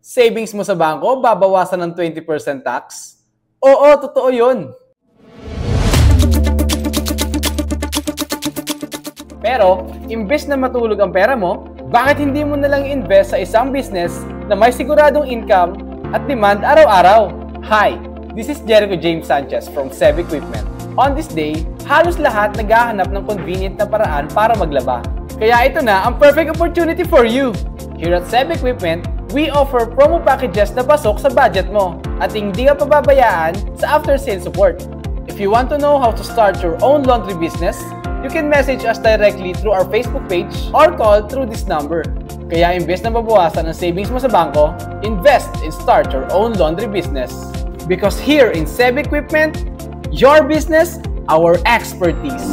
Savings mo sa bangko, babawasan ng 20% tax? Oo, totoo yun. Pero, imbes na matulog ang pera mo, bakit hindi mo nalang invest sa isang business na may siguradong income at demand araw-araw? Hi, this is Jericho James Sanchez from Seb Equipment. On this day, halos lahat naghahanap ng convenient na paraan para maglaba. Kaya ito na ang perfect opportunity for you! Here at Seb Equipment, we offer promo packages na pasok sa budget mo at hindi ka pababayaan sa after-sale support. If you want to know how to start your own laundry business, you can message us directly through our Facebook page or call through this number. Kaya imbes na mabawasan ang savings mo sa bangko, invest and start your own laundry business. Because here in Seb Equipment, your business, our expertise.